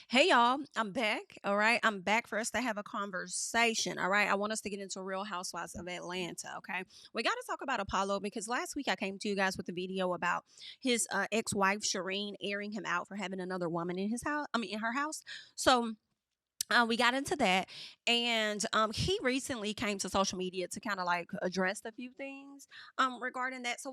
Hey y'all, I'm back. All right. I'm back for us to have a conversation. All right. I want us to get into Real Housewives of Atlanta. Okay. We got to talk about Apollo because last week I came to you guys with a video about his ex wife, Shireen, airing him out for having another woman in his house. I mean, in her house. So we got into that, and he recently came to social media to kind of like address a few things regarding that. So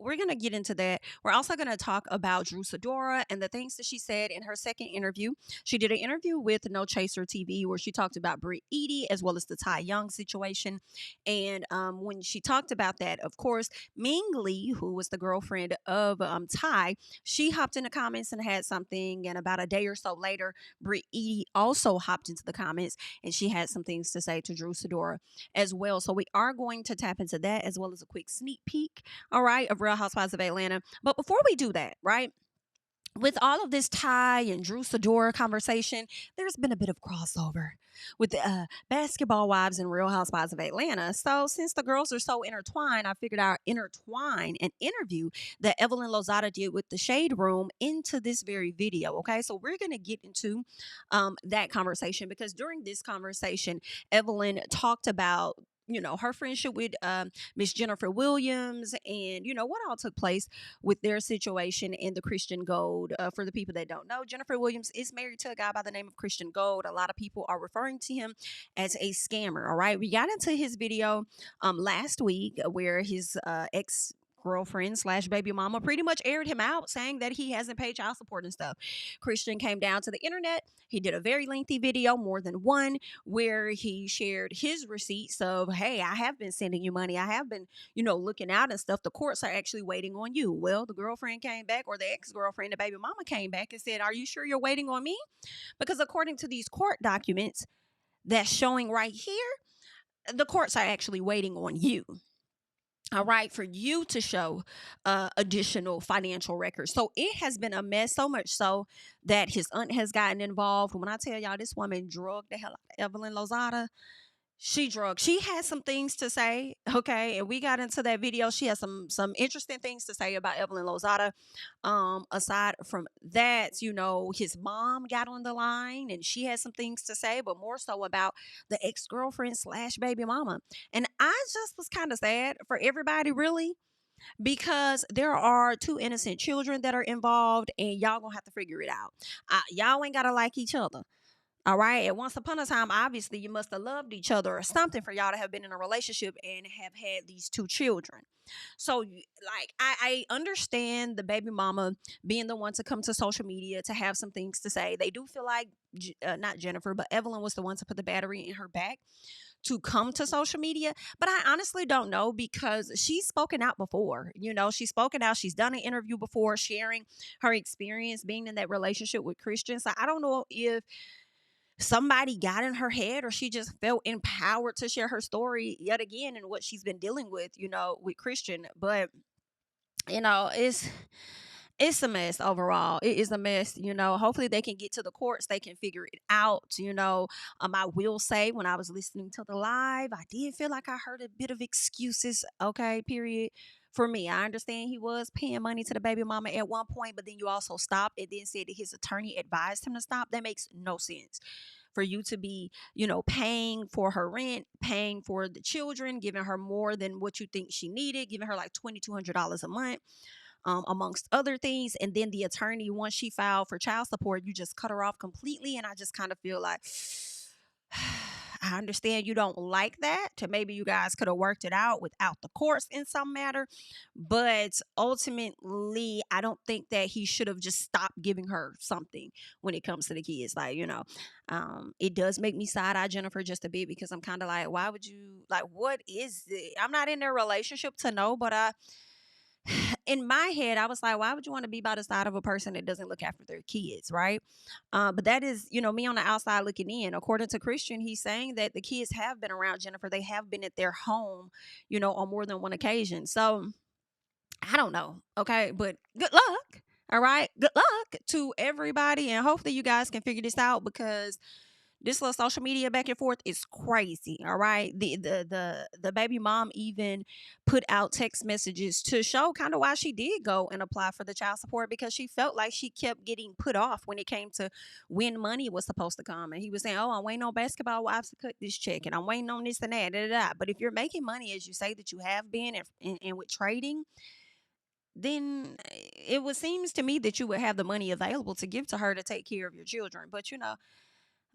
we're gonna get into that. We're also gonna talk about Drew Sidora and the things that she said in her second interview. She did an interview with No Chaser TV where she talked about Brit Eady as well as the Ty Young situation. And when she talked about that, of course, Ming Lee, who was the girlfriend of Ty, she hopped in the comments and had something. And about a day or so later, Brit Eady also hopped into the comments and she had some things to say to Drew Sidora as well. So we are going to tap into that as well as a quick sneak peek, all right, of Real Housewives of Atlanta. But before we do that, right? With all of this Ty and Drew Sidora conversation, there's been a bit of crossover with the basketball wives and Real Housewives of Atlanta. So since the girls are so intertwined, I figured I'd intertwine an interview that Evelyn Lozada did with the Shade Room into this very video. Okay, so we're gonna get into that conversation because during this conversation, Evelyn talked about her friendship with Miss Jennifer Williams and what all took place with their situation in the Christian Gold. For the people that don't know, Jennifer Williams is married to a guy by the name of Christian Gold. A lot of people are referring to him as a scammer. All right, we got into his video last week where his ex girlfriend slash baby mama pretty much aired him out saying that he hasn't paid child support and stuff. Christian came down to the internet. He did a very lengthy video, more than one, where he shared his receipts of, hey, I have been sending you money, I have been looking out and stuff. The courts are actually waiting on you. Well, the girlfriend came back, or the ex girlfriend, the baby mama came back and said, are you sure you're waiting on me? Because according to these court documents that's showing right here, the courts are actually waiting on you. All right, for you to show additional financial records. So it has been a mess, so much so that his aunt has gotten involved. When I tell y'all, this woman drugged the hell out of Evelyn Lozada. She had some things to say, okay, and we got into that video. She has some interesting things to say about Evelyn Lozada. Aside from that, his mom got on the line and she had some things to say, but more so about the ex-girlfriend slash baby mama. And I just was kind of sad for everybody, really, because there are two innocent children that are involved, and y'all gonna have to figure it out. Y'all ain't gotta like each other. All right. And once upon a time, obviously, you must have loved each other or something for y'all to have been in a relationship and have had these two children. So, like, I understand the baby mama being the one to come to social media to have some things to say. They do feel like, not Jennifer, but Evelyn was the one to put the battery in her back to come to social media. But I honestly don't know because she's spoken out before. She's spoken out. She's done an interview before sharing her experience being in that relationship with Christians. So I don't know if somebody got in her head or she just felt empowered to share her story yet again and what she's been dealing with with Christian. But it's a mess overall. It is a mess. Hopefully they can get to the courts, they can figure it out. I will say, when I was listening to the live, I did feel like I heard a bit of excuses. Okay, period. For me, I understand he was paying money to the baby mama at one point, but then you also stopped and then said that his attorney advised him to stop. That makes no sense for you to be, paying for her rent, paying for the children, giving her more than what you think she needed, giving her like $2,200 a month, amongst other things. And then the attorney, once she filed for child support, you just cut her off completely. And I just kind of feel like, I understand you don't like that. Maybe you guys could have worked it out without the courts in some matter. But ultimately, I don't think that he should have just stopped giving her something when it comes to the kids. Like, it does make me side eye Jennifer just a bit because I'm kind of like, why would you, like, what is it? I'm not in their relationship to know, but in my head, I was like, why would you want to be by the side of a person that doesn't look after their kids, right? But that is, me on the outside looking in. According to Christian, he's saying that the kids have been around Jennifer. They have been at their home, on more than one occasion. So I don't know. Okay. But good luck. All right. Good luck to everybody. And hopefully you guys can figure this out because this little social media back and forth is crazy. All right. The baby mom even put out text messages to show kind of why she did go and apply for the child support, because she felt like she kept getting put off when it came to when money was supposed to come. And he was saying, "Oh, I'm waiting on basketball wives to cut this check, and I'm waiting on this and that." Da, da, da. But if you're making money as you say that you have been, and with trading, then it would seems to me that you would have the money available to give to her to take care of your children. But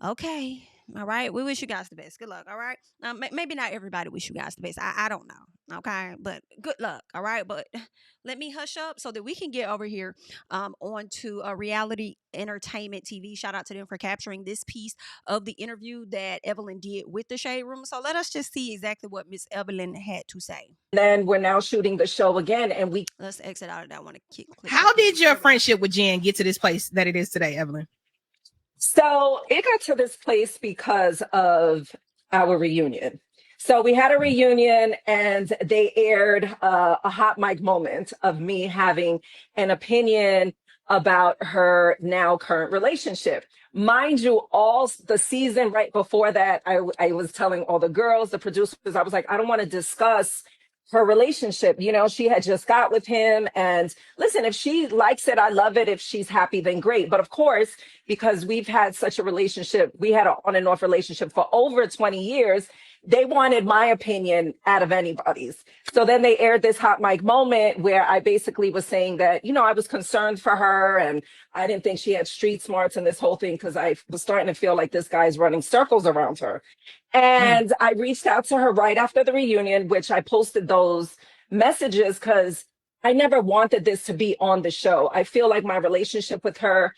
okay. All right. We wish you guys the best. Good luck. All right. Maybe not everybody wish you guys the best. I don't know. Okay. But good luck. All right. But let me hush up so that we can get over here on to a reality entertainment TV. Shout out to them for capturing this piece of the interview that Evelyn did with the Shade Room. So let us just see exactly what Miss Evelyn had to say. Then we're now shooting the show again, and let's exit out of that. I want to click. How did your friendship with Jen get to this place that it is today, Evelyn? So it got to this place because of our reunion. So we had a reunion, and they aired a hot mic moment of me having an opinion about her now current relationship. Mind you, all the season right before that, I was telling all the girls, the producers, I was like, I don't want to discuss her relationship. She had just got with him, and listen, if she likes it, I love it. If she's happy, then great. But of course, because we've had such a relationship, we had an on and off relationship for over 20 years, they wanted my opinion out of anybody's. So then they aired this hot mic moment where I basically was saying that, I was concerned for her, and I didn't think she had street smarts and this whole thing, because I was starting to feel like this guy's running circles around her. And I reached out to her right after the reunion, which I posted those messages because I never wanted this to be on the show. I feel like my relationship with her,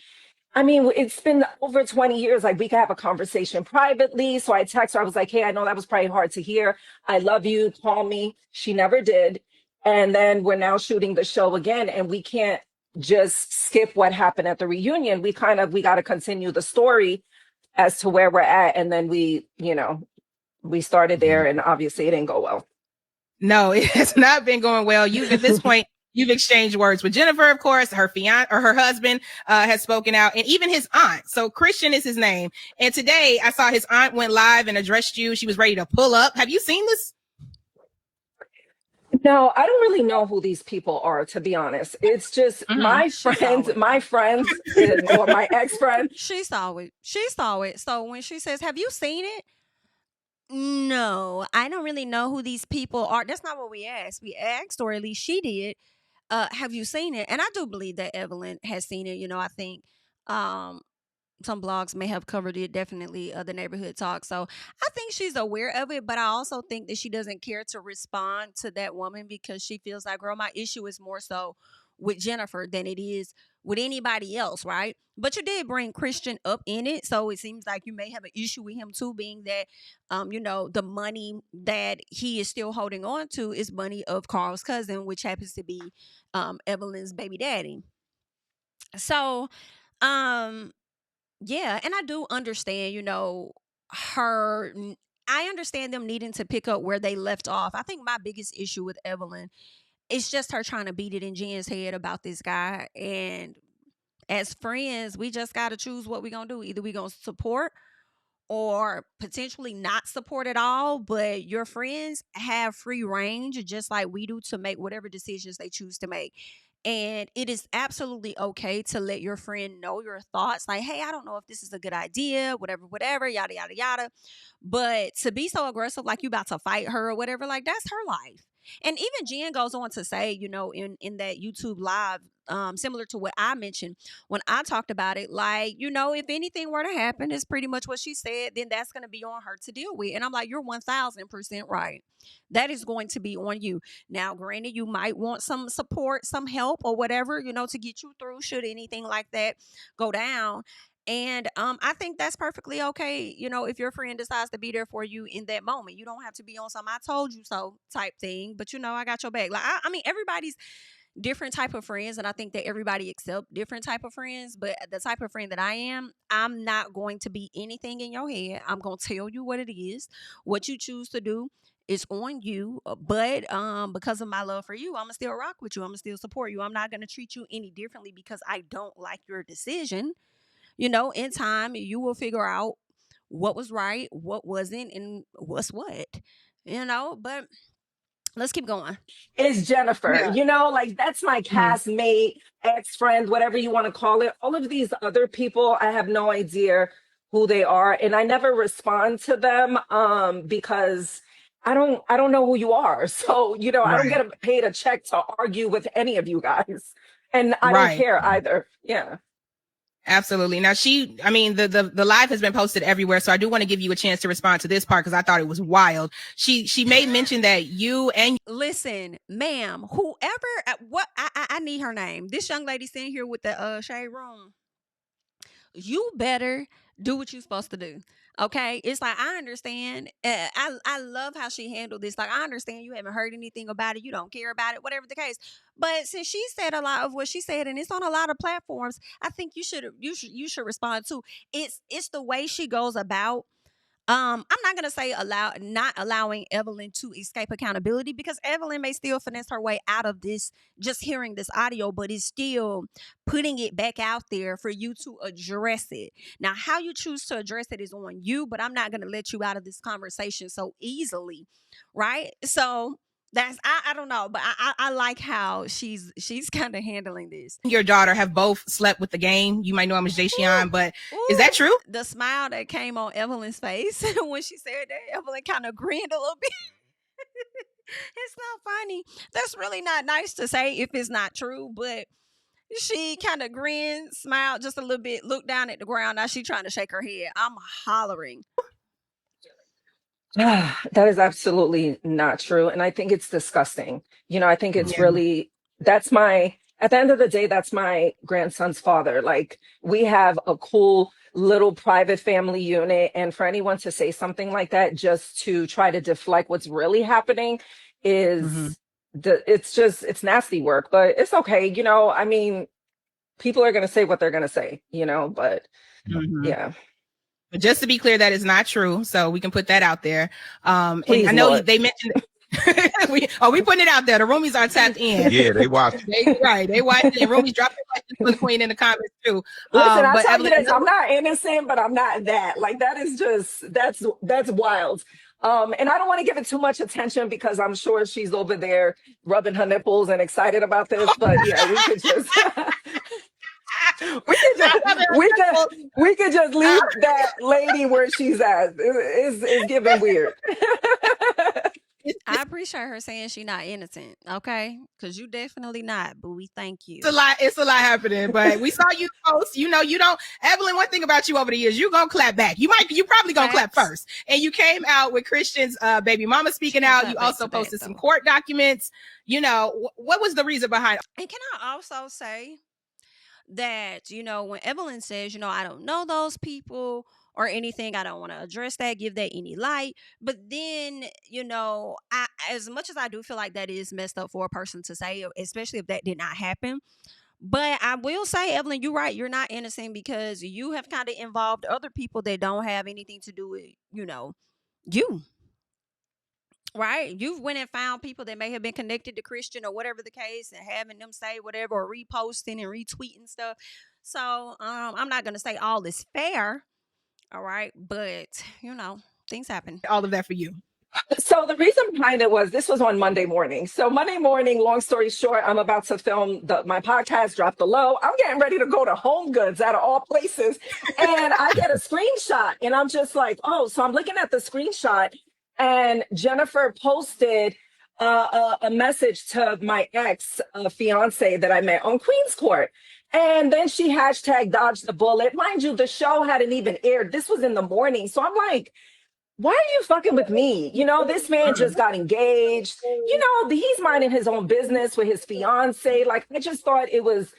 it's been over 20 years. Like, we could have a conversation privately. So I text her. I was like, hey, I know that was probably hard to hear. I love you. Call me. She never did. And then we're now shooting the show again, and we can't just skip what happened at the reunion. We got to continue the story as to where we're at. And then we started there, and obviously it didn't go well. No, it has not been going well. At this point, you've exchanged words with Jennifer, of course. Her fiance or her husband has spoken out, and even his aunt. So Christian is his name. And today I saw his aunt went live and addressed you. She was ready to pull up. Have you seen this? No, I don't really know who these people are, to be honest. It's just my friends, or my ex-friend. She saw it. So when she says, have you seen it? No, I don't really know who these people are. That's not what we asked. We asked, or at least she did, have you seen it? And I do believe that Evelyn has seen it. I think some blogs may have covered it, definitely the neighborhood talk. So I think she's aware of it, but I also think that she doesn't care to respond to that woman because she feels like, girl, my issue is more so with Jennifer than it is with anybody else, right? But you did bring Christian up in it, so it seems like you may have an issue with him too, being that the money that he is still holding on to is money of Carl's cousin, which happens to be Evelyn's baby daddy. So yeah, and I do understand, I understand them needing to pick up where they left off. I think my biggest issue with Evelyn is just her trying to beat it in Jen's head about this guy. And as friends, we just got to choose what we're going to do. Either we're going to support or potentially not support at all. But your friends have free range, just like we do, to make whatever decisions they choose to make. And it is absolutely okay to let your friend know your thoughts. Like, hey, I don't know if this is a good idea, whatever, yada, yada, yada. But to be so aggressive, like you about to fight her or whatever, like that's her life. And even Jen goes on to say, in that YouTube live, similar to what I mentioned when I talked about it, like, if anything were to happen, it's pretty much what she said, then that's going to be on her to deal with. And I'm like, you're 1000% right. That is going to be on you. Now, granted, you might want some support, some help or whatever, to get you through should anything like that go down. And I think that's perfectly okay, if your friend decides to be there for you in that moment. You don't have to be on some I told you so type thing, but I got your back. Like, I mean, everybody's different type of friends, and I think that everybody accept different type of friends. But the type of friend that I am, I'm not going to be anything in your head. I'm going to tell you what it is. What you choose to do is on you. But because of my love for you, I'm going to still rock with you. I'm going to still support you. I'm not going to treat you any differently because I don't like your decision. In time, you will figure out what was right, what wasn't, and what's what, but let's keep going. Is Jennifer, Yeah. like that's my Mhm. castmate, ex-friend, whatever you want to call it. All of these other people, I have no idea who they are. And I never respond to them because I don't know who you are. So, I don't Right. get paid a check to argue with any of you guys. And I don't Right. care either. Yeah. Absolutely. Now the live has been posted everywhere, so I do want to give you a chance to respond to this part because I thought it was wild. She made mention that you and Listen, ma'am, whoever, I need her name. This young lady sitting here with the shade room. You better do what you're supposed to do. Okay, it's like I understand. I love how she handled this. Like I understand you haven't heard anything about it, you don't care about it, whatever the case. But since she said a lot of what she said, and it's on a lot of platforms, I think you should respond too. It's the way she goes about. I'm not gonna say not allowing Evelyn to escape accountability, because Evelyn may still finesse her way out of this just hearing this audio, but it's still putting it back out there for you to address it. Now, how you choose to address it is on you, but I'm not gonna let you out of this conversation so easily, right? So I don't know, but I like how she's kind of handling this. your daughter have both slept with the game. You might know I'm a Jayshion, but is that true? The smile that came on Evelyn's face when she said that, Evelyn kind of grinned a little bit. It's not funny. That's really not nice to say if it's not true, but she kind of grinned, smiled just a little bit, looked down at the ground. Now she trying to shake her head. I'm hollering. That is absolutely not true. And I think it's disgusting. I think it's Yeah. really, at the end of the day, that's my grandson's father. Like, we have a cool little private family unit. And for anyone to say something like that just to try to deflect what's really happening Mhm. it's nasty work, but it's okay. I mean, people are going to say what they're going to say, but Mhm. yeah. But just to be clear, that is not true. So we can put that out there. And Please, I know Lord. they mentioned we putting it out there. The roomies are tapped in. Yeah, they watched. They watched it. And roomies dropped their questions for the queen in the comments too. Listen, I'll But tell Evelyn, you this, I'm not innocent, but I'm not that. Like, that is just, that's wild. And I don't want to give it too much attention because I'm sure she's over there rubbing her nipples and excited about this. But yeah, we could just we could just leave that lady where she's at. It's giving weird. I appreciate her saying she's not innocent, okay? Because you definitely not, but we thank you. It's a lot happening, but we saw you post. You don't, Evelyn, one thing about you over the years, you gonna clap back. You probably gonna clap first. And you came out with Christian's baby mama speaking out. You also posted some court documents. What was the reason behind? And can I also say that, when Evelyn says, I don't know those people or anything, I don't want to address that, give that any light. But then, as much as I do feel like that is messed up for a person to say, especially if that did not happen. But I will say, Evelyn, you're right. You're not innocent because you have kind of involved other people that don't have anything to do with, you. Right? You've went and found people that may have been connected to Christian or whatever the case, and having them say whatever or reposting and retweeting stuff. So I'm not gonna say all is fair. All right, but things happen. All of that for you. So the reason behind it was, this was on Monday morning. So Monday morning, long story short, I'm about to film my podcast, Drop the Low. I'm getting ready to go to Home Goods out of all places. And I get a screenshot and I'm just like, oh, so I'm looking at the screenshot and Jennifer posted a message to my ex fiance that I met on Queens Court. And then she hashtag dodged the bullet. Mind you, the show hadn't even aired. This was in the morning. So I'm like, why are you fucking with me? This man just got engaged. He's minding his own business with his fiance. Like, I just thought it was.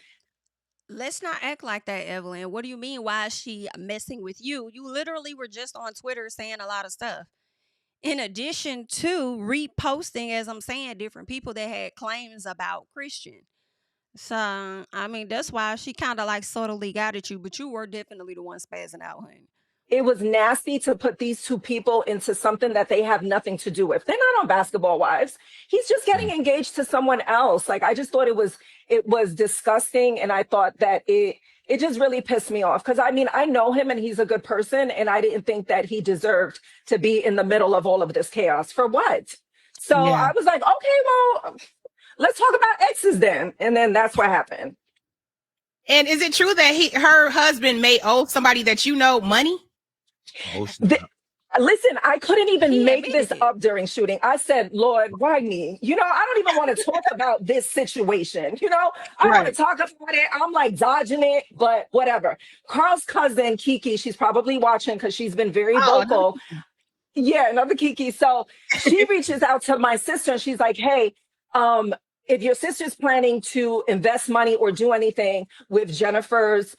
Let's not act like that, Evelyn. What do you mean? Why is she messing with you? You literally were just on Twitter saying a lot of stuff. In addition to reposting, as I'm saying, different people that had claims about Christian. So, I mean, that's why she kind of like subtly got at you, but you were definitely the one spazzing out, honey. It was nasty to put these two people into something that they have nothing to do with. They're not on Basketball Wives. He's just getting engaged to someone else. Like, I just thought it was disgusting. And I thought that it it just really pissed me off. Because I mean, I know him and he's a good person, and I didn't think that he deserved to be in the middle of all of this chaos. For what? So Yeah. I was like, okay, well, let's talk about exes then. And then that's what happened. And is it true that her husband may owe somebody that you know money? Oh, snap. Listen, I couldn't even He make this admitted it. up during shooting. I said, Lord, why me? You know, I don't even want to talk about this situation. You know, I don't want to talk about it. I'm like dodging it, but whatever. Carl's cousin, Kiki, she's probably watching because she's been very vocal. Yeah, another Kiki. So she reaches out to my sister and she's like, hey, if your sister's planning to invest money or do anything with Jennifer's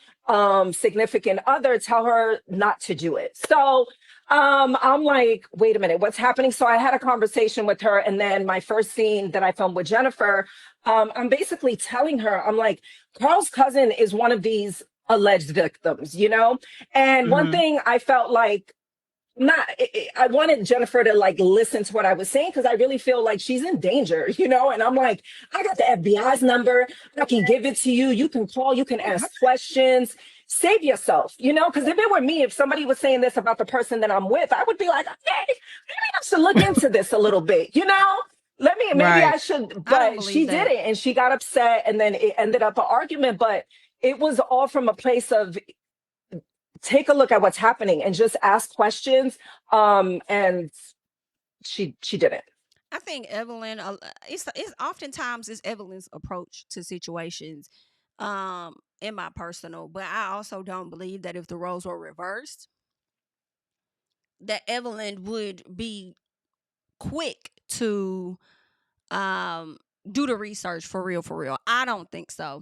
significant other, tell her not to do it. So I'm like, wait a minute, what's happening? So I had a conversation with her, and then my first scene that I filmed with Jennifer, I'm basically telling her, I'm like, Carl's cousin is one of these alleged victims, you know? And one thing I felt like, I wanted Jennifer to like listen to what I was saying, because I really feel like she's in danger, you know? And I'm like, I got the FBI's number. I can give it to you. You can call, you can ask questions. Save yourself, you know? Because if it were me, if somebody was saying this about the person that I'm with, I would be like, okay, maybe I should look into this a little bit, you know? Maybe I should, but she did it and she got upset, and then it ended up an argument. But it was all from a place of, take a look at what's happening and just ask questions. And she didn't. I think Evelyn, it's oftentimes it's Evelyn's approach to situations, in my personal, but I also don't believe that if the roles were reversed, that Evelyn would be quick to do the research for real, for real. I don't think so.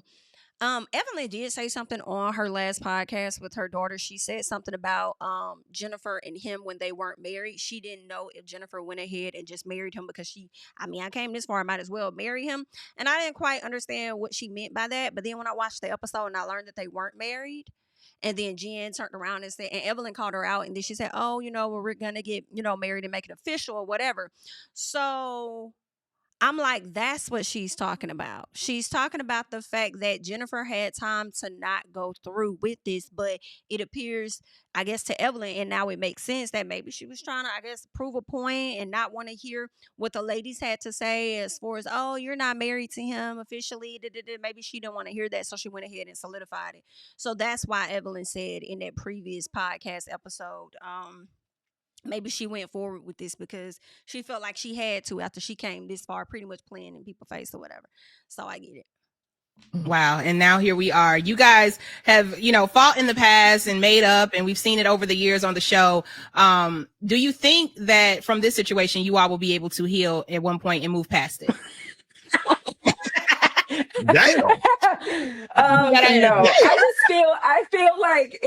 Evelyn did say something on her last podcast with her daughter. She said something about Jennifer and him when they weren't married. She didn't know if Jennifer went ahead and just married him because I came this far, I might as well marry him. And I didn't quite understand what she meant by that. But then when I watched the episode and I learned that they weren't married, and then Jen turned around and said, and Evelyn called her out, and then she said, oh, well, we're gonna get, married and make it official or whatever. So I'm like, that's what she's talking about. She's talking about the fact that Jennifer had time to not go through with this, but it appears, I guess, to Evelyn, and now it makes sense that maybe she was trying to, I guess, prove a point and not want to hear what the ladies had to say as far as, oh, you're not married to him officially. Maybe she didn't want to hear that, so she went ahead and solidified it. So that's why Evelyn said in that previous podcast episode, maybe she went forward with this because she felt like she had to after she came this far, pretty much playing in people's face or whatever. So I get it. Wow. And now here we are. You guys have, fought in the past and made up, and we've seen it over the years on the show. Do you think that from this situation, you all will be able to heal at one point and move past it? Damn. No, I feel like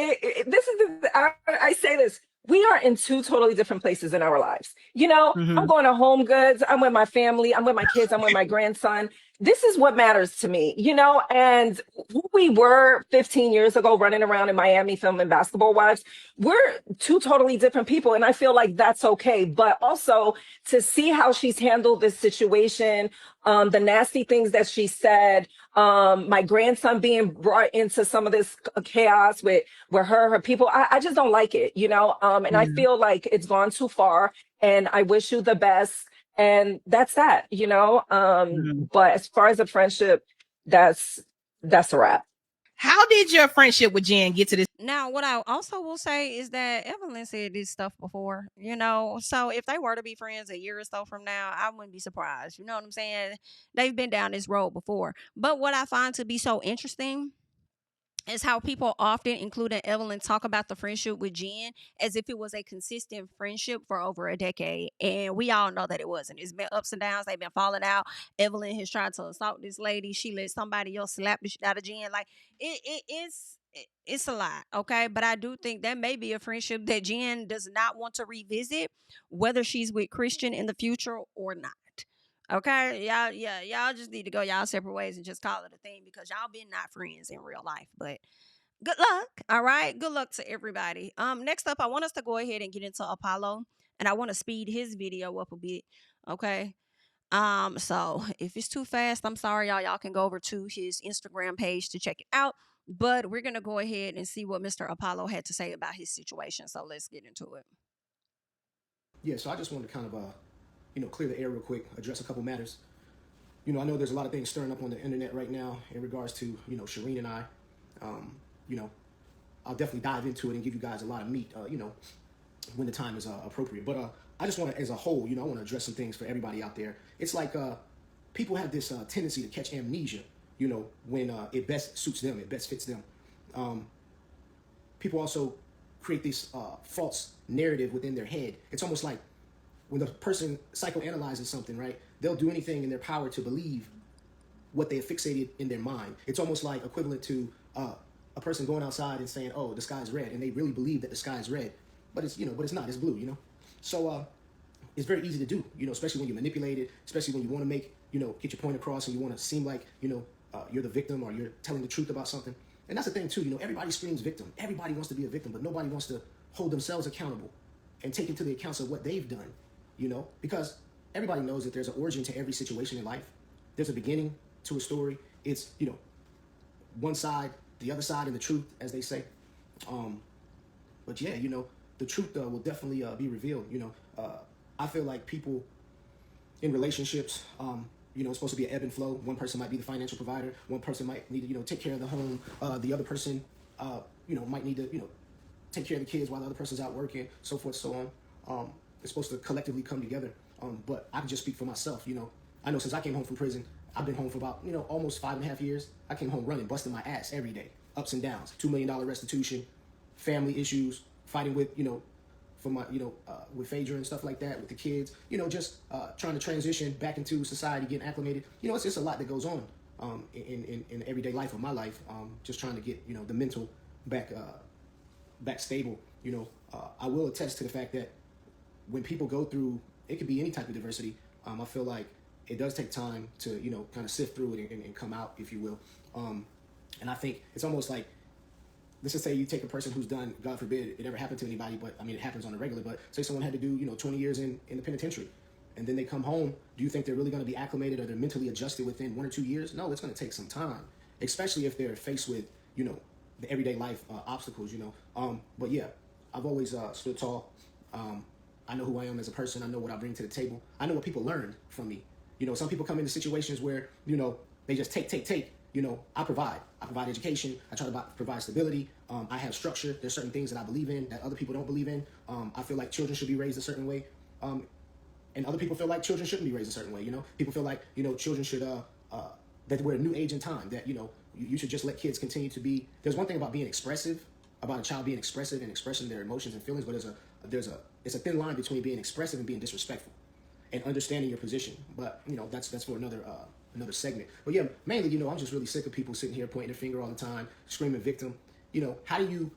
I say this. We are in two totally different places in our lives. I'm going to Home Goods. I'm with my family. I'm with my kids. I'm with my grandson. This is what matters to me, and who we were 15 years ago running around in Miami filming Basketball Wives, we're two totally different people. And I feel like that's okay. But also to see how she's handled this situation, the nasty things that she said, my grandson being brought into some of this chaos with her people, I just don't like it, and I feel like it's gone too far, and I wish you the best. And that's that, but as far as a friendship, that's a wrap. How did your friendship with Jen get to this? Now, what I also will say is that Evelyn said this stuff before, so if they were to be friends a year or so from now, I wouldn't be surprised. You know what I'm saying? They've been down this road before. But what I find to be so interesting is how people often, including Evelyn, talk about the friendship with Jen as if it was a consistent friendship for over a decade. And we all know that it wasn't. It's been ups and downs. They've been falling out. Evelyn has tried to assault this lady. She let somebody else slap the shit out of Jen. Like, it's a lot, okay? But I do think that may be a friendship that Jen does not want to revisit, whether she's with Christian in the future or not. Okay, y'all just need to go y'all separate ways and just call it a thing, because y'all been not friends in real life. But good luck. All right, good luck to everybody. Next up, I want us to go ahead and get into Apollo, and I want to speed his video up a bit. Okay. So if it's too fast, I'm sorry, y'all. Y'all can go over to his Instagram page to check it out. But we're gonna go ahead and see what Mr. Apollo had to say about his situation. So let's get into it. Yeah, so I just wanted to kind of, clear the air real quick, address a couple matters. I know there's a lot of things stirring up on the internet right now in regards to, Shireen and I. I'll definitely dive into it and give you guys a lot of meat, when the time is appropriate. But I just want to, as a whole, I want to address some things for everybody out there. It's like people have this tendency to catch amnesia, when it best suits them, it best fits them. People also create this false narrative within their head. It's almost like when the person psychoanalyzes something, right? They'll do anything in their power to believe what they have fixated in their mind. It's almost like equivalent to a person going outside and saying, "Oh, the sky's red," and they really believe that the sky's red, but it's not. It's blue, So it's very easy to do, especially when you're manipulated, especially when you want to make, get your point across and you want to seem like, you're the victim or you're telling the truth about something. And that's the thing too, everybody screams victim. Everybody wants to be a victim, but nobody wants to hold themselves accountable and take into the accounts of what they've done, because everybody knows that there's an origin to every situation in life. There's a beginning to a story. It's, one side, the other side, and the truth, as they say. But yeah, the truth will definitely be revealed. I feel like people in relationships, it's supposed to be an ebb and flow. One person might be the financial provider. One person might need to, take care of the home. The other person, might need to, take care of the kids while the other person's out working, so forth, so on. It's supposed to collectively come together. But I can just speak for myself. I know since I came home from prison, I've been home for about, almost 5.5 years. I came home running, busting my ass every day, ups and downs, $2 million restitution, family issues, fighting with, for my, with Phaedra and stuff like that, with the kids, just trying to transition back into society, getting acclimated. It's just a lot that goes on in the everyday life of my life. Just trying to get, the mental back stable. I will attest to the fact that when people go through, it could be any type of diversity. I feel like it does take time to, kind of sift through it and come out, if you will. And I think it's almost like, let's just say you take a person who's done, God forbid it ever happened to anybody, but I mean, it happens on a regular, but say someone had to do, 20 years in the penitentiary, and then they come home. Do you think they're really going to be acclimated or they're mentally adjusted within 1 or 2 years? No, it's going to take some time, especially if they're faced with, the everyday life obstacles, But yeah, I've always stood tall. I know who I am as a person. I know what I bring to the table. I know what people learned from me. Some people come into situations where, they just take. I provide education. I try to provide stability. I have structure. There's certain things that I believe in that other people don't believe in. I feel like children should be raised a certain way. And other people feel like children shouldn't be raised a certain way. People feel like, children should, that we're a new age in time, that, you should just let kids continue to be. There's one thing about being expressive, about a child being expressive and expressing their emotions and feelings, but it's a thin line between being expressive and being disrespectful and understanding your position. But, that's for another segment. But yeah, mainly, I'm just really sick of people sitting here pointing their finger all the time, screaming victim. How do you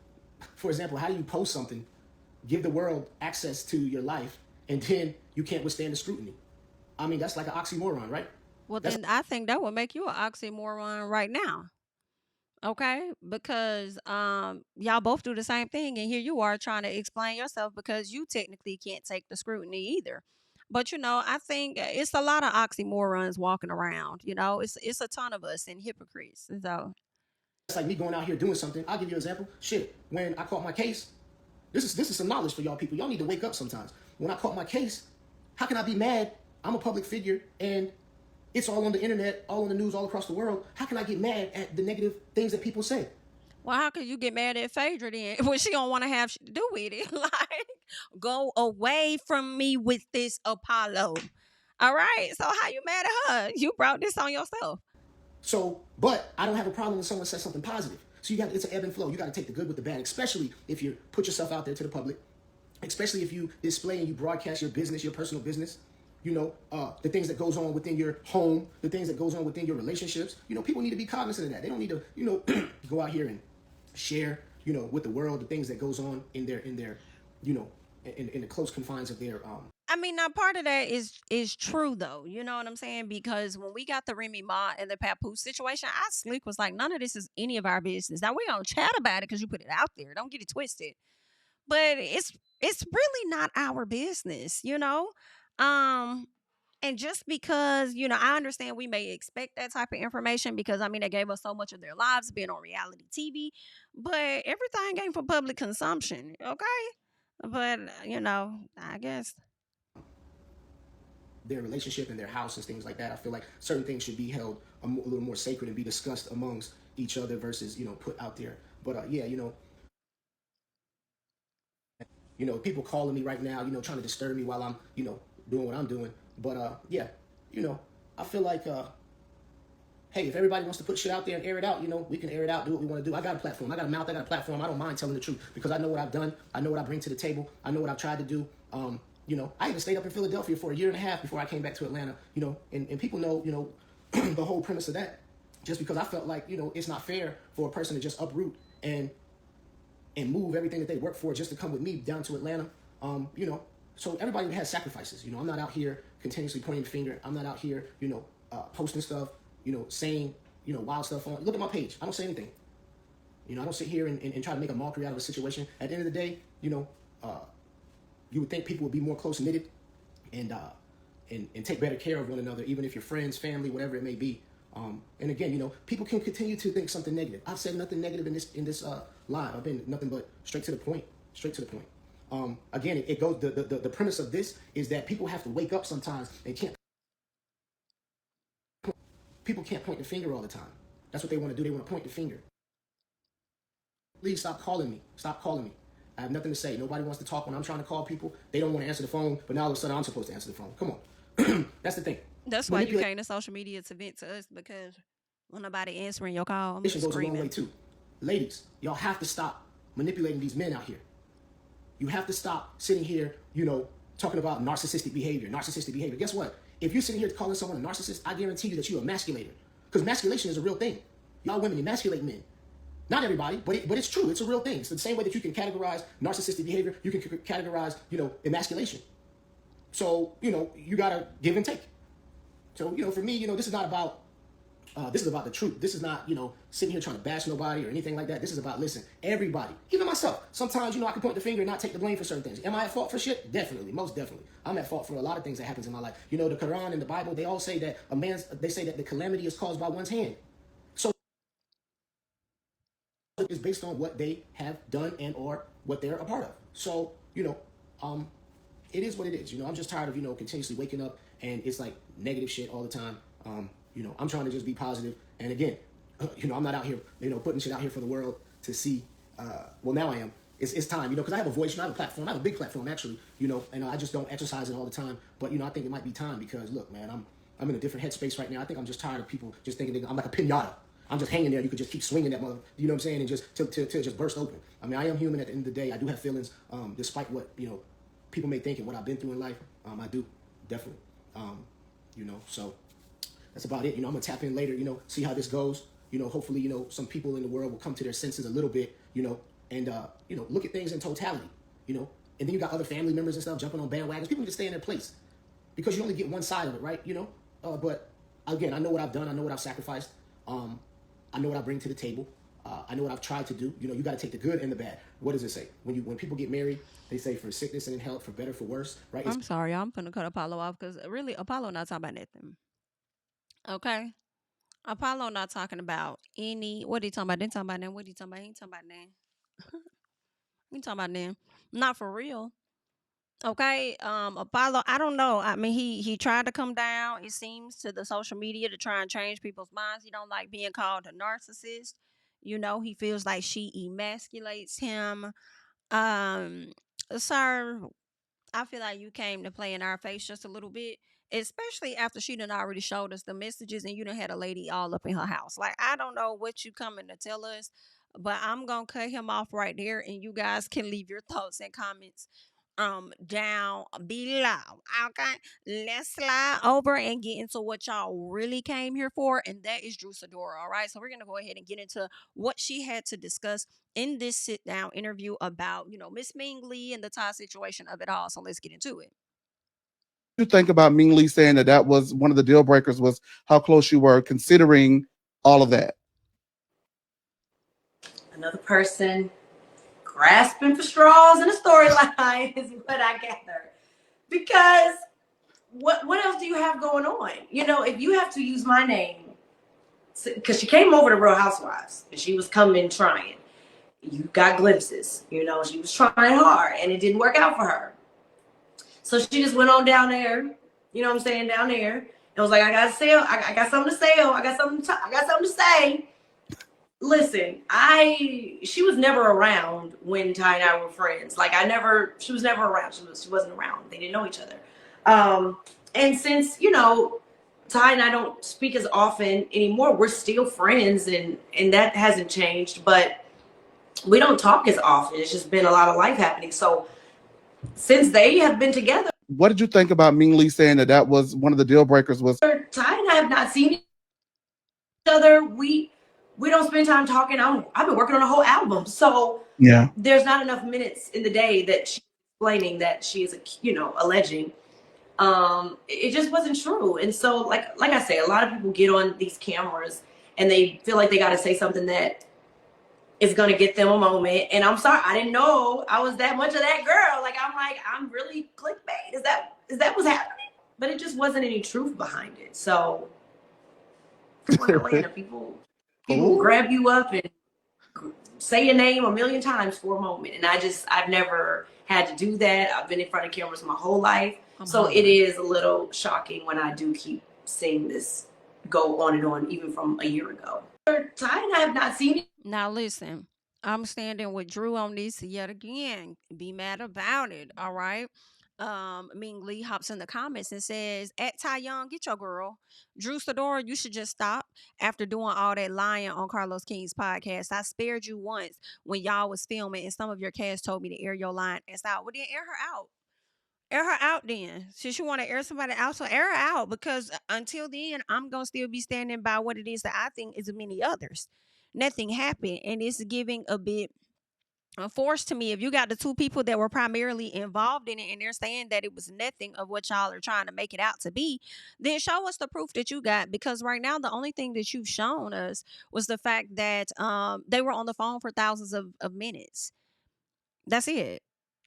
post something, give the world access to your life, and then you can't withstand the scrutiny? I mean, that's like an oxymoron, right? Well, then I think that would make you an oxymoron right now. Okay, because y'all both do the same thing, and here you are trying to explain yourself because you technically can't take the scrutiny either. But I think it's a lot of oxymorons walking around. It's a ton of us and hypocrites. So It's like me going out here doing something. I'll give you an example. Shit, when I caught my case, this is some knowledge for y'all people. Y'all need to wake up sometimes. When I caught my case, how can I be mad? I'm a public figure, and it's all on the internet, all on the news, all across the world. How can I get mad at the negative things that people say? well, how could you get mad at Phaedra then when she don't want to have shit to do with it? Like, go away from me with this Apollo. All right. So how you mad at her? You brought this on yourself. So, but I don't have a problem when someone says something positive. So it's an ebb and flow. You got to take the good with the bad, especially if you put yourself out there to the public, especially if you display and you broadcast your business, your personal business, the things that goes on within your home, the things that goes on within your relationships. People need to be cognizant of that. They don't need to, go out here and share, with the world, the things that goes on in their, in the close confines of their, I mean, now part of that is true though. You know what I'm saying? Because when we got the Remy Ma and the Papoose situation, I slick was like, none of this is any of our business. Now we don't chat about it because you put it out there. Don't get it twisted. But it's really not our business, Um, And just because, you know, I understand we may expect that type of information because, I mean, they gave us so much of their lives being on reality TV, but everything ain't for public consumption, okay? But, you know, I guess. Their relationship and their house and things like that. I feel like certain things should be held a little more sacred and be discussed amongst each other versus, you know, put out there. But yeah, you know, people calling me right now, you know, trying to disturb me while I'm, you know, doing what I'm doing. But yeah, you know, I feel like hey, if everybody wants to put shit out there and air it out, you know, we can air it out, do what we want to do. I got a platform. I got a mouth. I got a platform. I don't mind telling the truth because I know what I've done. I know what I bring to the table. I know what I've tried to do. You know, I even stayed up in Philadelphia for a year and a half before I came back to Atlanta, you know, and people know, you know, the whole premise of that, just because I felt like, you know, it's not fair for a person to just uproot and move everything that they work for just to come with me down to Atlanta. You know, so everybody has sacrifices. You know, I'm not out here continuously pointing the finger. I'm not out here, you know, posting stuff, you know, saying, you know, wild stuff on. Look at my page. I don't say anything. You know, I don't sit here and try to make a mockery out of a situation. At the end of the day, you know, you would think people would be more close-knitted and take better care of one another, even if you're friends, family, whatever it may be. And again, you know, people can continue to think something negative. I've said nothing negative in this live. I've been nothing but straight to the point. Again, it goes. The premise of this is that people have to wake up sometimes. People can't point the finger all the time. That's what they want to do. They want to point the finger. Please stop calling me. Stop calling me. I have nothing to say. Nobody wants to talk when I'm trying to call people. They don't want to answer the phone, but now all of a sudden I'm supposed to answer the phone. Come on. That's the thing. That's why you came to social media to vent to us, because when nobody answering your call, I'm goes a long way screaming. too. Ladies, y'all have to stop manipulating these men out here. You have to stop sitting here, you know, talking about narcissistic behavior. Guess what? If you're sitting here calling someone a narcissist, I guarantee you that you're a emasculator. Because emasculation is a real thing. Y'all women emasculate men. Not everybody, but it's true. It's a real thing. It's the same way that you can categorize narcissistic behavior, you can categorize, you know, emasculation. So, you know, you gotta give and take. So, you know, for me, you know, this is not about, this is about the truth. This is not, you know, sitting here trying to bash nobody or anything like that. This is about, listen, everybody, even myself. Sometimes, you know, I can point the finger and not take the blame for certain things. Am I at fault for shit? Definitely, most definitely. I'm at fault for a lot of things that happens in my life. You know, the Quran and the Bible, they all say that they say that the calamity is caused by one's hand. So it's based on what they have done and or what they're a part of. So, you know, it is what it is. You know, I'm just tired of, you know, continuously waking up and it's like negative shit all the time. You know, I'm trying to just be positive. And again, you know, I'm not out here, you know, putting shit out here for the world to see. Well, now I am. It's time, you know, because I have a voice, you know, I have a platform. I have a big platform, actually, you know, and I just don't exercise it all the time. But, you know, I think it might be time because, look, man, I'm in a different headspace right now. I think I'm just tired of people just thinking I'm like a pinata. I'm just hanging there. You could just keep swinging that mother, you know what I'm saying, and just to just burst open. I mean, I am human at the end of the day. I do have feelings, despite what, you know, people may think and what I've been through in life. I do, definitely. You know, so that's about it. You know, I'm gonna tap in later, you know, see how this goes. You know, hopefully, you know, some people in the world will come to their senses a little bit, you know, and, you know, look at things in totality, you know, and then you got other family members and stuff jumping on bandwagons. People need to stay in their place because you only get one side of it, right? You know, but again, I know what I've done. I know what I've sacrificed. I know what I bring to the table. I know what I've tried to do. You know, you got to take the good and the bad. What does it say? When people get married, they say for sickness and in health, for better, for worse, right? I'm sorry, I'm gonna cut Apollo off because really, Apollo not talking about nothing. Okay, Apollo not talking about any. What he talking about? They talking about them. What he talking about? He ain't talking about them. He talking about them. Not for real. Okay, Apollo. I don't know. I mean, he tried to come down. It seems to the social media to try and change people's minds. He don't like being called a narcissist. You know, he feels like she emasculates him. Um, sir, I feel like you came to play in our face just a little bit, especially after she done already showed us the messages and you done had a lady all up in her house. Like, I don't know what you coming to tell us, but I'm gonna cut him off right there, and you guys can leave your thoughts and comments down below. Okay, let's slide over and get into what y'all really came here for, and that is Sidora. All right, so we're gonna go ahead and get into what she had to discuss in this sit down interview about, you know, Miss Ming Lee and the tie situation of it all. So let's get into it. You think about Ming Lee saying that was one of the deal breakers, was how close you were, considering all of that? Another person grasping for straws in a storyline is what I gather. Because what else do you have going on? You know, if you have to use my name, because she came over to Real Housewives and she was coming trying. You got glimpses, you know, she was trying hard and it didn't work out for her. So she just went on down there, you know what I'm saying, down there, and was like, I got to sell, I got something to sell, I got something to say. Listen, she was never around when Ty and I were friends. Like she was never around. She wasn't around. They didn't know each other. And since, you know, Ty and I don't speak as often anymore, we're still friends and that hasn't changed, but we don't talk as often. It's just been a lot of life happening. So since they have been together. What did you think about Ming Lee saying that was one of the deal breakers was Ty and I have not seen each other. We don't spend time talking. I've been working on a whole album. So yeah, there's not enough minutes in the day that she's explaining that she is, alleging. It just wasn't true. And so like I say, a lot of people get on these cameras and they feel like they got to say something that is going to get them a moment. And I'm sorry, I didn't know I was that much of that girl. Like, I'm really clickbait. Is that what's happening? But it just wasn't any truth behind it. So people grab you up and say your name a million times for a moment. And I've never had to do that. I've been in front of cameras my whole life. So it is a little shocking when I do keep seeing this go on and on, even from a year ago. Ty and I have not seen it. Now listen, I'm standing with Drew on this yet again. Be mad about it, all right? Ming Lee hops in the comments and says, "At Ty Young, get your girl. Drew Sidora, you should just stop after doing all that lying on Carlos King's podcast. I spared you once when y'all was filming and some of your cast told me to air your line and out. Well, then air her out. Air her out then. Since you want to air somebody out, so air her out, because until then, I'm going to still be standing by what it is that I think is many others. Nothing happened, and it's giving a bit forced to me. If you got the two people that were primarily involved in it and they're saying that it was nothing of what y'all are trying to make it out to be, then show us the proof that you got, because right now the only thing that you've shown us was the fact that they were on the phone for thousands of minutes. That's it.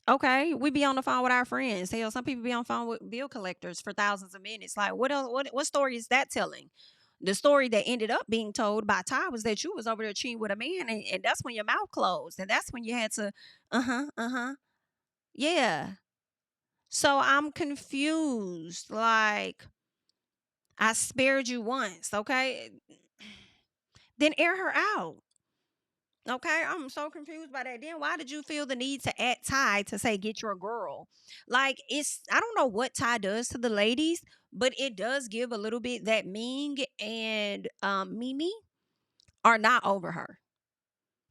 Okay, we be on the phone with our friends. Hell, some people be on the phone with bill collectors for thousands of minutes. Like, what else? What story is that telling? The story that ended up being told by Ty was that you was over there cheating with a man, and that's when your mouth closed, and that's when you had to, yeah. So I'm confused. Like, I spared you once, okay? Then air her out. Okay, I'm so confused by that. Then why did you feel the need to add Ty to say get your girl? Like, I don't know what Ty does to the ladies, but it does give a little bit that Ming and Mimi are not over her.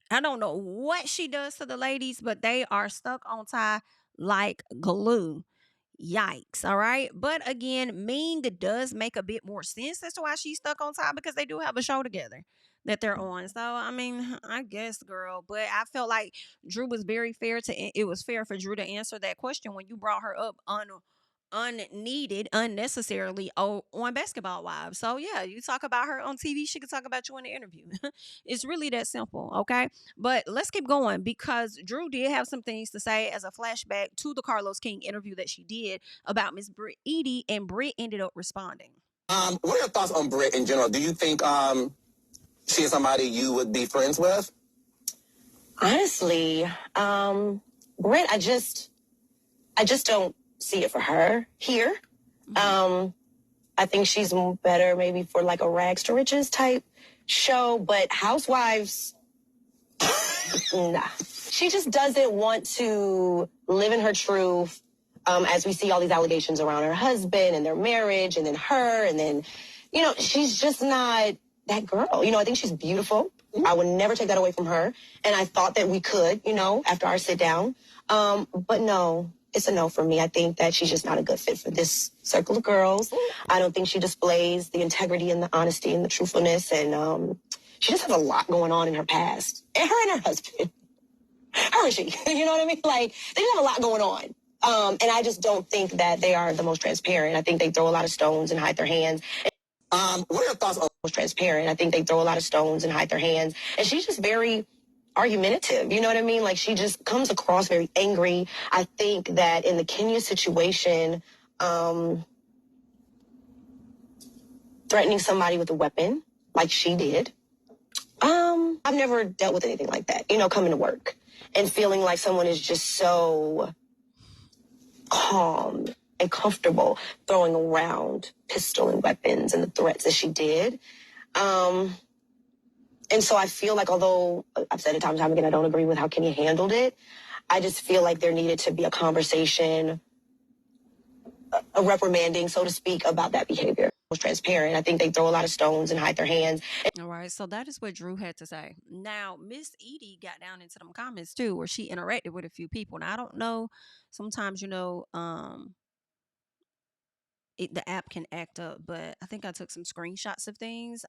I don't know what she does to the ladies, but they are stuck on Ty like glue. Yikes. All right. But again, Ming does make a bit more sense as to why she's stuck on Ty, because they do have a show together that they're on. So, I mean, I guess, girl, but I felt like Drew was very fair it was fair for Drew to answer that question when you brought her up unneeded, unnecessarily on Basketball Wives. So yeah, you talk about her on TV, she could talk about you in the interview. It's really that simple, okay? But let's keep going, because Drew did have some things to say as a flashback to the Carlos King interview that she did about Miss Brit Eady, and Brit ended up responding. What are your thoughts on Brit in general? Do you think she is somebody you would be friends with? Honestly, Brit, I just don't see it for her here. I think she's better maybe for like a rags to riches type show, but Housewives, nah. She just doesn't want to live in her truth. As we see all these allegations around her husband and their marriage, and then her, and then, she's just not that girl. I think she's beautiful. I would never take that away from her. And I thought that we could, after our sit down. But no, it's a no for me. I think that she's just not a good fit for this circle of girls. I don't think she displays the integrity and the honesty and the truthfulness. And she just has a lot going on in her past. And her husband. Her and she. You know what I mean? Like, they just have a lot going on. And I just don't think that they are the most transparent. I think they throw a lot of stones and hide their hands. What are your thoughts on Most transparent? I think they throw a lot of stones and hide their hands. And she's just very argumentative. You know what I mean? Like, she just comes across very angry. I think that in the Kenya situation, threatening somebody with a weapon like she did. I've never dealt with anything like that, you know, coming to work and feeling like someone is just so calm and comfortable throwing around pistol and weapons and the threats that she did. And so I feel like, although I've said it time and time again, I don't agree with how Kenya handled it, I just feel like there needed to be a conversation, a reprimanding, so to speak, about that behavior. Was transparent. I think they throw a lot of stones and hide their hands. All right, so that is what Drew had to say. Now, Miss Eady got down into them comments too, where she interacted with a few people. Now, I don't know. Sometimes, you know, the app can act up, but I think I took some screenshots of things.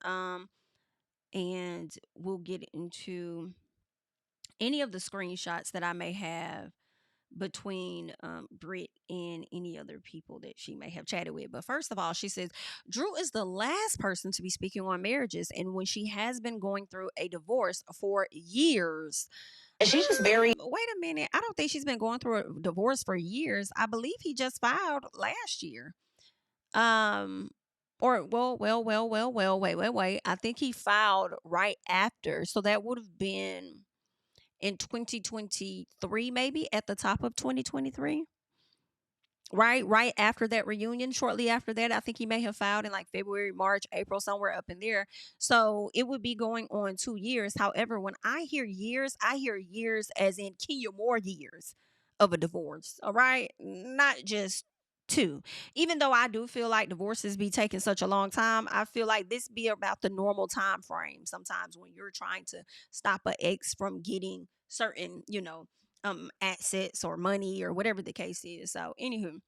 And we'll get into any of the screenshots that I may have between Brit and any other people that she may have chatted with. But first of all, she says Drew is the last person to be speaking on marriages, and when she has been going through a divorce for years. And she's just very... Wait a minute. I don't think she's been going through a divorce for years. I believe he just filed last year. Or wait. I think he filed right after. So that would have been in 2023, maybe at the top of 2023. Right after that reunion, shortly after that, I think he may have filed in like February, March, April, somewhere up in there. So it would be going on 2 years. However, when I hear years as in Kenya Moore years of a divorce. All right. Not just 2. Even though I do feel like divorces be taking such a long time, I feel like this be about the normal time frame. Sometimes when you're trying to stop an ex from getting certain, you know, assets or money or whatever the case is. So anywho,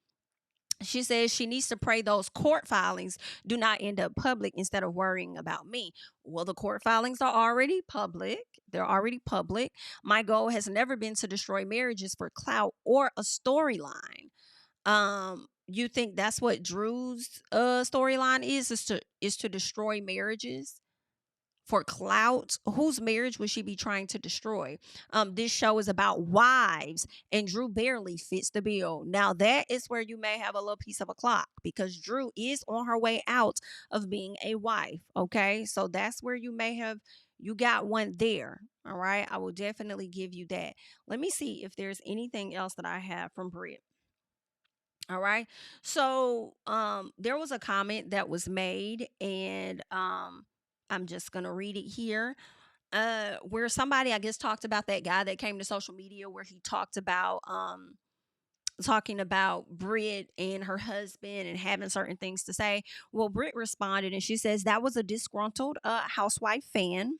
she says she needs to pray those court filings do not end up public instead of worrying about me. Well, the court filings are already public. They're already public. My goal has never been to destroy marriages for clout or a storyline. You think that's what Drew's storyline is to destroy marriages for clout? Whose marriage would she be trying to destroy? This show is about wives, and Drew barely fits the bill. Now that is where you may have a little piece of a clock, because Drew is on her way out of being a wife. Okay, so that's where you got one there. All right, I will definitely give you that. Let me see if there's anything else that I have from Brit. All right. So there was a comment that was made, and I'm just gonna read it here. Where somebody, I guess, talked about that guy that came to social media, where he talked about talking about Brit and her husband and having certain things to say. Well, Brit responded and she says that was a disgruntled housewife fan.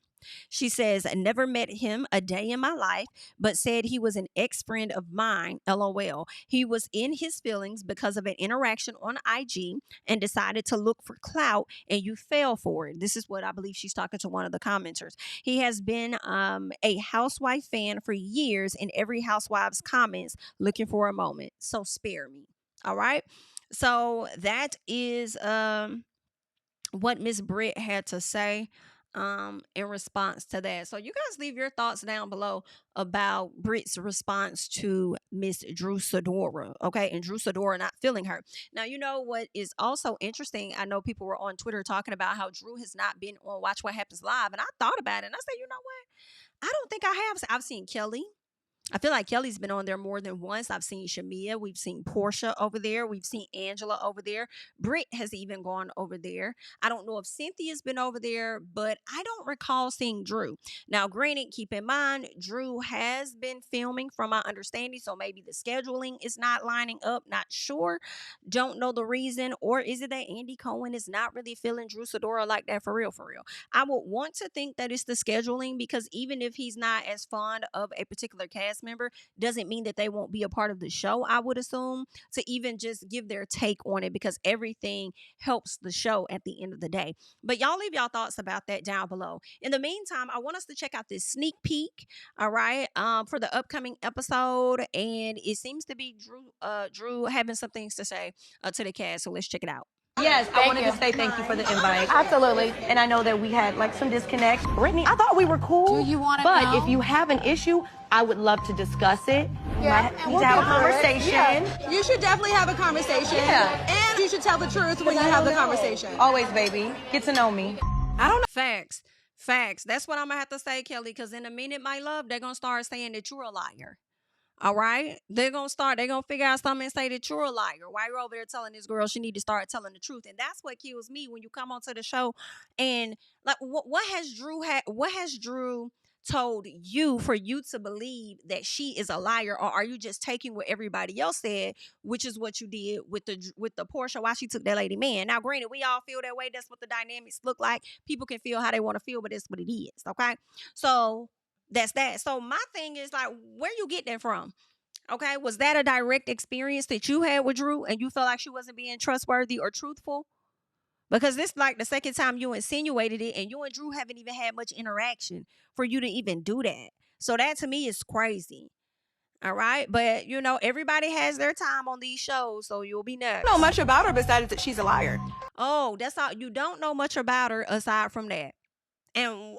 She says, I never met him a day in my life, but said he was an ex-friend of mine, LOL. He was in his feelings because of an interaction on IG and decided to look for clout, and you fell for it. This is what I believe she's talking to one of the commenters. He has been a housewife fan for years, in every housewives comments looking for a moment. So spare me. All right. So that is what Miss Brit had to say in response to that. So you guys leave your thoughts down below about Brit's response to Miss Drew Sidora, okay? And Drew Sidora not feeling her. Now, you know what is also interesting? I know people were on Twitter talking about how Drew has not been on Watch What Happens Live, and I thought about it, and I said, you know what? I don't think I have. I've seen Kelly. I feel like Kelly's been on there more than once. I've seen Shamia. We've seen Porsha over there. We've seen Angela over there. Brit has even gone over there. I don't know if Cynthia's been over there, but I don't recall seeing Drew. Now, granted, keep in mind, Drew has been filming from my understanding, so maybe the scheduling is not lining up. Not sure. Don't know the reason. Or is it that Andy Cohen is not really feeling Drew Sidora like that for real, for real? I would want to think that it's the scheduling, because even if he's not as fond of a particular cast member, doesn't mean that they won't be a part of the show, I would assume, to even just give their take on it, because everything helps the show at the end of the day. But y'all leave y'all thoughts about that down below. In the meantime, I want us to check out this sneak peek, all right, for the upcoming episode, and it seems to be Drew having some things to say to the cast, so let's check it out. Yes, I wanted to say thank you for the invite. Absolutely. And I know that we had like some disconnects. Brittany, I thought we were cool. Do you want to But know? if you have an issue, I would love to discuss it. Yeah, We need to have a conversation. Yeah. You should definitely have a conversation. Yeah. And you should tell the truth when you have the conversation. Always, baby. Get to know me. I don't know. Facts. That's what I'm gonna have to say, Kelly, because in a minute, my love, they're gonna start saying that you're a liar. All right? They're gonna figure out something and say that you're a liar. Why you're over there telling this girl she need to start telling the truth. And that's what kills me when you come onto the show and like what has Drew told you for you to believe that she is a liar, or are you just taking what everybody else said, which is what you did with the Porsha, why she took that lady man? Now granted, we all feel that way. That's what the dynamics look like. People can feel how they want to feel, but that's what it is. Okay, so that's that. So my thing is like, where you get that from? Okay, was that a direct experience that you had with Drew and you felt like she wasn't being trustworthy or truthful? Because this like the second time you insinuated it, and you and Drew haven't even had much interaction for you to even do that. So that to me is crazy. All right. But you know, everybody has their time on these shows, so you'll be next. I don't know much about her besides that she's a liar. Oh, that's all. You don't know much about her aside from that. And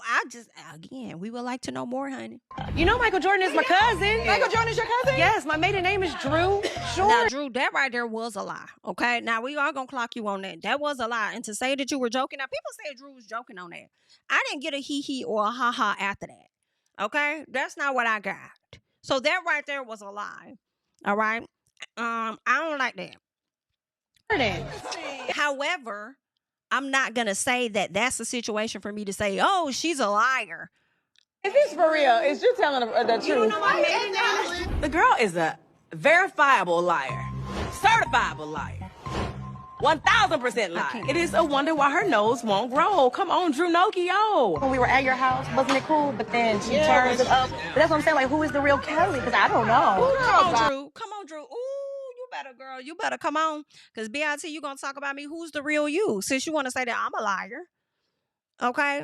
we would like to know more, honey. You know Michael Jordan is my cousin. Michael Jordan is your cousin? Yes, my maiden name is Drew. Sure. Now, Drew, that right there was a lie. Okay. Now we are gonna clock you on that. That was a lie. And to say that you were joking, now people say Drew was joking on that. I didn't get a hee or a ha ha after that. Okay, that's not what I got. So that right there was a lie. All right. I don't like that. However, I'm not gonna say that that's a situation for me to say, oh, she's a liar. If it's for real, is you telling the truth? You don't know my maiden name? The girl is a verifiable liar. Certifiable liar. 1,000% lie. It is a wonder why her nose won't grow. Come on, Drew Nokio. When we were at your house, wasn't it cool? But then she turns it up. But that's what I'm saying. Like, who is the real Kelly? Because I don't know. Come on, Drew. Ooh, you better, girl. You better come on. Because BIT, you going to talk about me. Who's the real you? Since you want to say that I'm a liar. Okay?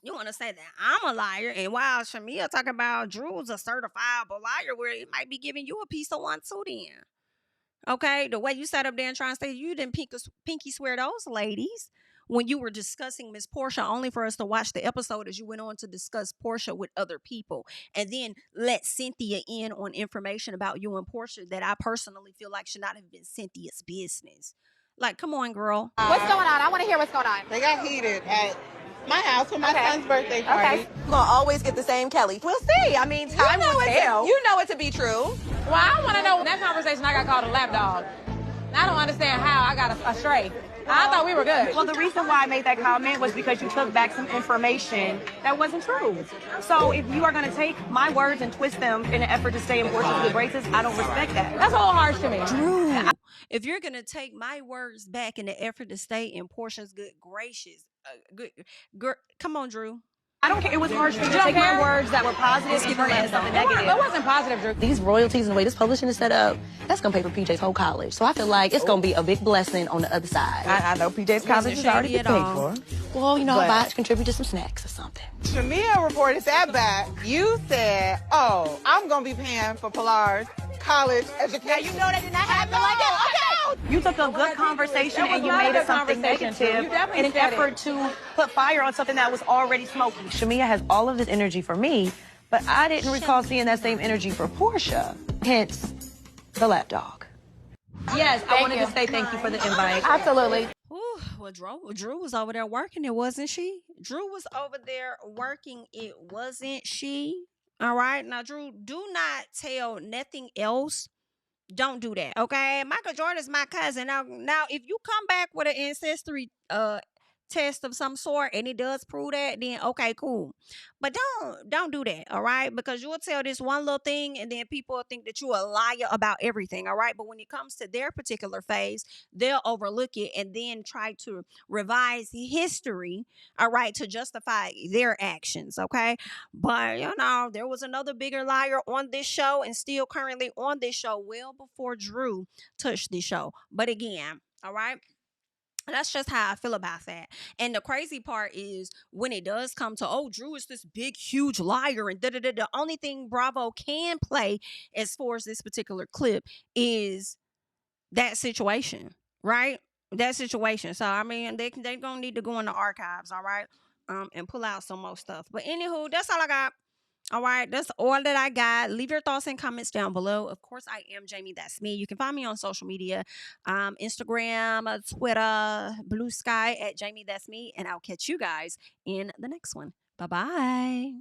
You want to say that I'm a liar. And while Shamia talking about Drew's a certifiable liar, where it might be giving you a piece of one too then. Okay, the way you sat up there and trying to say you didn't pinky swear those ladies when you were discussing Miss Porsha, only for us to watch the episode as you went on to discuss Porsha with other people, and then let Cynthia in on information about you and Porsha that I personally feel like should not have been Cynthia's business. Like, come on, girl. What's going on? I want to hear what's going on. They got heated at my house for my son's birthday party. Okay. We're going to always get the same Kelly. We'll see. I mean, time will tell. You know it to be true. Well, I want to know, in that conversation, I got called a lapdog. I don't understand how I got a stray. I thought we were good. Well, the reason why I made that comment was because you took back some information that wasn't true. So if you are going to take my words and twist them in an effort to stay in Portia's good graces, I don't respect that. That's a little harsh to me. Drew, if you're going to take my words back in the effort to stay in Portia's good graces, come on, Drew. I don't care. It was harsh for you to take my words that were positive and turn it into something negative. It wasn't positive, Drew. These royalties and the way this publishing is set up, that's going to pay for PJ's whole college. So I feel like it's going to be a big blessing on the other side. I know PJ's college is already paid for. Well, you know, I contribute to some snacks or something. Shamia reported that back. You said, oh, I'm going to be paying for Pilar's college education. Now, you know that did not happen like that. Okay. You took a good conversation and you made it something negative in an effort to put fire on something that was already smoking. Shamia has all of this energy for me, but I didn't recall seeing that same energy for Porsha. Hence, the lapdog. Yes, I wanted to say thank you for the invite. Absolutely. Ooh, well, Drew was over there working, it wasn't she? Drew was over there working, it wasn't she? All right, now Drew, do not tell nothing else. Don't do that, okay? Michael Jordan is my cousin. Now, if you come back with an ancestry test of some sort and it does prove that, then okay, cool. But don't do that, all right? Because you'll tell this one little thing and then people will think that you're a liar about everything, all right? But when it comes to their particular phase, they'll overlook it and then try to revise history, all right, to justify their actions, okay? But, you know, there was another bigger liar on this show and still currently on this show well before Drew touched the show. But again, all right? That's just how I feel about that. And the crazy part is when it does come to, oh, Drew is this big, huge liar and da-da-da, the only thing Bravo can play as far as this particular clip is that situation, right? That situation. So, I mean, they're going to need to go in the archives, all right, and pull out some more stuff. But anywho, that's all I got. All right, that's all that I got. Leave your thoughts and comments down below. Of course, I am Jami. That's me. You can find me on social media, Instagram, Twitter, Blue Sky at Jami. That's me. And I'll catch you guys in the next one. Bye-bye.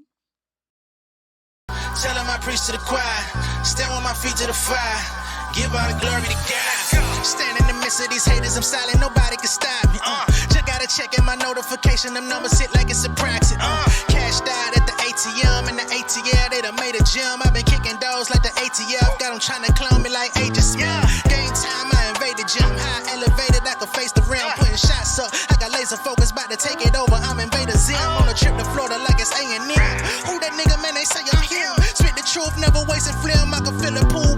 Tell him I preach to the choir. Stand with my feet to the fire. Give all the glory to God. Stand in the midst of these haters. I'm silent. Nobody can stop me. Just gotta check in my notification. Them numbers hit like it's a praxis. Cashed out at the ATM. And the ATL, they done made a gym. I've been kicking doors like the ATL. Got them trying to clone me like Aegis. Game time, I invaded gym. High elevated, I can face the rim. Putting shots up. I got laser focus. About to take it over. I'm Invader Zim. On a trip to Florida like it's A&M. Who that nigga, man? They say I'm him. Spit the truth, never wasting film. I can feel the pool.